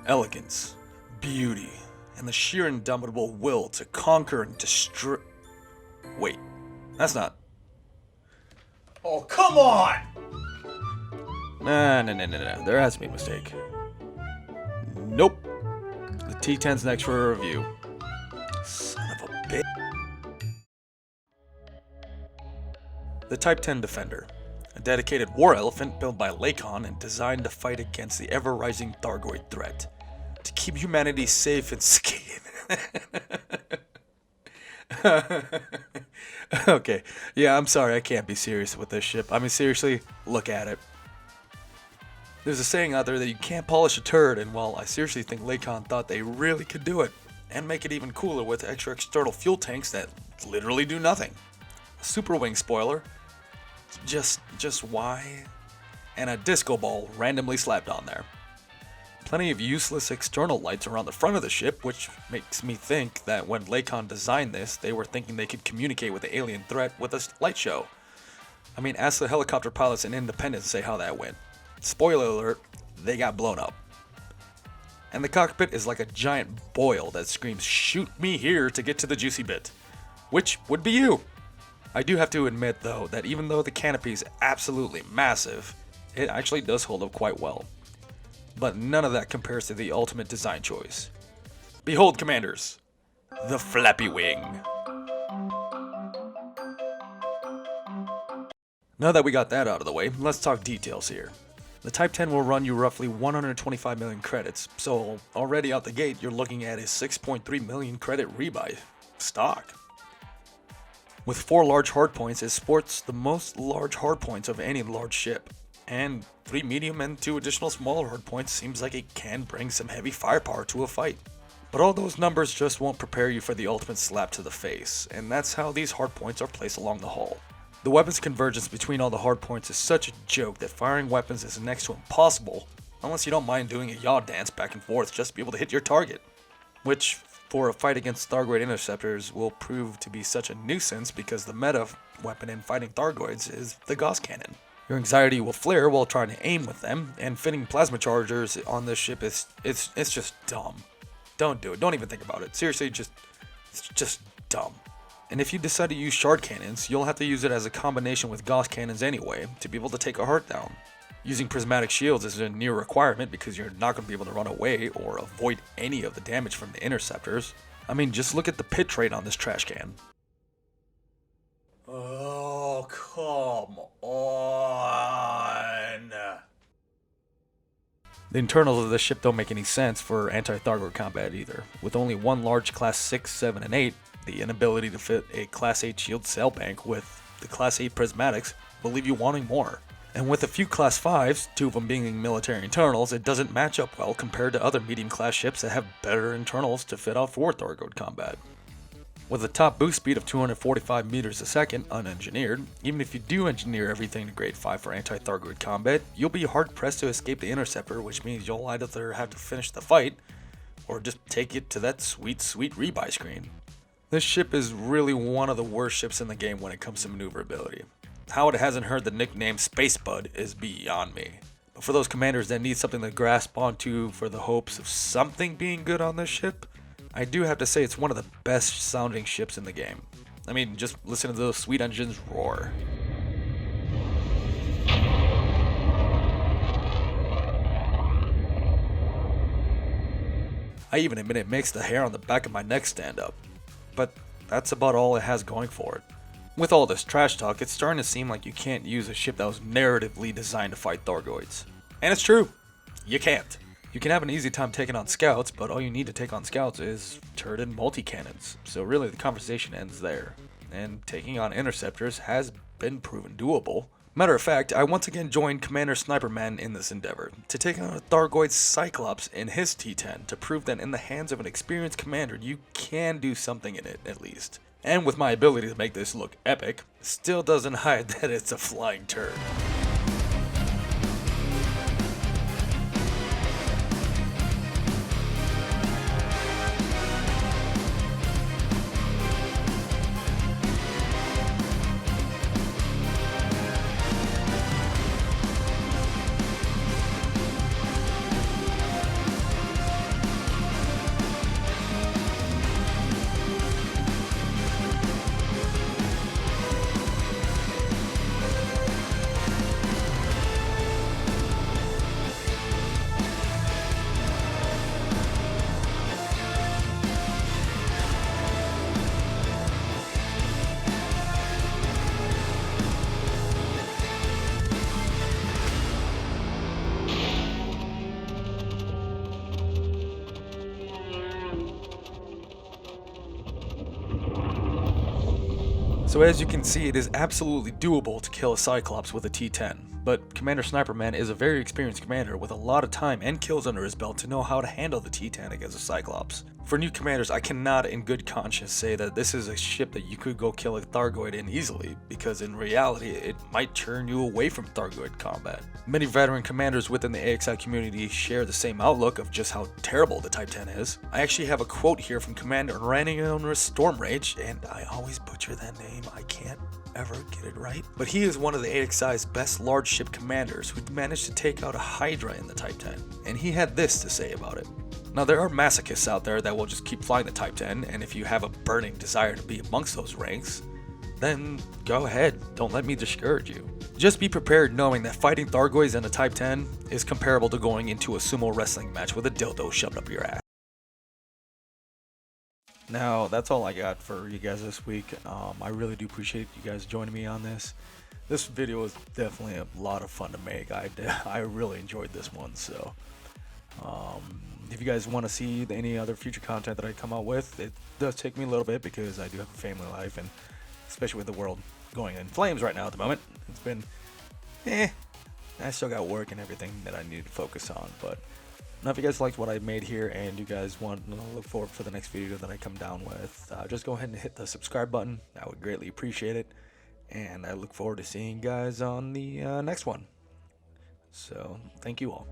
elegance, beauty, and the sheer indomitable will to conquer and destroy. Wait, that's not. Oh, come on! Nah, there has to be a mistake. Nope. The T10's next for a review. Son of a bitch. The Type 10 Defender. A dedicated war elephant built by Lakon and designed to fight against the ever-rising Thargoid threat. To keep humanity safe and scared. Okay, yeah, I'm sorry, I can't be serious with this ship. I mean, seriously, look at it. There's a saying out there that you can't polish a turd, and while I seriously think Lakon thought they really could do it, and make it even cooler with extra external fuel tanks that literally do nothing. A super wing spoiler, just why? And a disco ball randomly slapped on there. Plenty of useless external lights around the front of the ship, which makes me think that when Lakon designed this, they were thinking they could communicate with the alien threat with a light show. I mean, ask the helicopter pilots in Independence to say how that went. Spoiler alert, they got blown up. And the cockpit is like a giant boil that screams, "Shoot me here to get to the juicy bit." Which would be you. I do have to admit though, that even though the canopy is absolutely massive, it actually does hold up quite well. But none of that compares to the ultimate design choice. Behold, commanders, the Flappy Wing. Now that we got that out of the way, let's talk details here. The Type 10 will run you roughly 125 million credits, so already out the gate you're looking at a 6.3 million credit rebuy stock. With 4 large hardpoints, it sports the most large hardpoints of any large ship, and 3 medium and 2 additional smaller hardpoints seems like it can bring some heavy firepower to a fight. But all those numbers just won't prepare you for the ultimate slap to the face, and that's how these hardpoints are placed along the hull. The weapons convergence between all the hardpoints is such a joke that firing weapons is next to impossible, unless you don't mind doing a yaw dance back and forth just to be able to hit your target. Which, for a fight against Thargoid interceptors, will prove to be such a nuisance because the meta weapon in fighting Thargoids is the Gauss Cannon. Your anxiety will flare while trying to aim with them, and fitting plasma chargers on this ship it's just dumb. Don't do it. Don't even think about it. Seriously, it's just dumb. And if you decide to use shard cannons, you'll have to use it as a combination with Gauss cannons anyway to be able to take a heart down. Using prismatic shields is a near requirement because you're not going to be able to run away or avoid any of the damage from the interceptors. I mean, just look at the pit rate on this trash can. Oh, come on. The internals of the ship don't make any sense for anti-Thargoid combat either. With only one large Class 6, 7, and 8, the inability to fit a Class 8 shield sail bank with the Class 8 prismatics will leave you wanting more. And with a few Class 5s, 2 of them being military internals, it doesn't match up well compared to other medium class ships that have better internals to fit out for Thargoid combat. With a top boost speed of 245 meters a second, unengineered, even if you do engineer everything to grade 5 for anti-Thargoid combat, you'll be hard pressed to escape the interceptor, which means you'll either have to finish the fight, or just take it to that sweet rebuy screen. This ship is really one of the worst ships in the game when it comes to maneuverability. How it hasn't heard the nickname Space Bud is beyond me. But for those commanders that need something to grasp onto for the hopes of something being good on this ship, I do have to say it's one of the best sounding ships in the game. I mean, just listen to those sweet engines roar. I even admit it makes the hair on the back of my neck stand up. But that's about all it has going for it. With all this trash talk, it's starting to seem like you can't use a ship that was narratively designed to fight Thargoids. And it's true, you can't. You can have an easy time taking on scouts, but all you need to take on scouts is turret multi-cannons. So really the conversation ends there. And taking on interceptors has been proven doable. Matter of fact, I once again joined Commander Sniperman in this endeavor, to take on a Thargoid Cyclops in his T10 to prove that in the hands of an experienced commander you can do something in it at least. And with my ability to make this look epic, still doesn't hide that it's a flying turd. So as you can see, it is absolutely doable to kill a Cyclops with a T10, but Commander Sniperman is a very experienced commander with a lot of time and kills under his belt to know how to handle the T10 against a Cyclops. For new commanders, I cannot in good conscience say that this is a ship that you could go kill a Thargoid in easily, because in reality it might turn you away from Thargoid combat. Many veteran commanders within the AXI community share the same outlook of just how terrible the Type 10 is. I actually have a quote here from Commander Aranionros Stormrage, and I always butcher that name, I can't ever get it right. But he is one of the AXI's best large ship commanders who managed to take out a Hydra in the Type 10, and he had this to say about it. Now there are masochists out there that will just keep flying the Type 10, and if you have a burning desire to be amongst those ranks, then go ahead, don't let me discourage you. Just be prepared knowing that fighting Thargoids in a Type 10 is comparable to going into a sumo wrestling match with a dildo shoved up your ass. Now, that's all I got for you guys this week. I really do appreciate you guys joining me on this. This video was definitely a lot of fun to make. I really enjoyed this one, so if you guys want to see any other future content that I come out with, it does take me a little bit because I do have a family life, and especially with the world going in flames right now at the moment, it's been I still got work and everything that I need to focus on. But now if you guys liked what I made here and you guys want to look forward for the next video that I come down with, just go ahead and hit the subscribe button. I would greatly appreciate it, and I look forward to seeing you guys on the next one. So thank you all.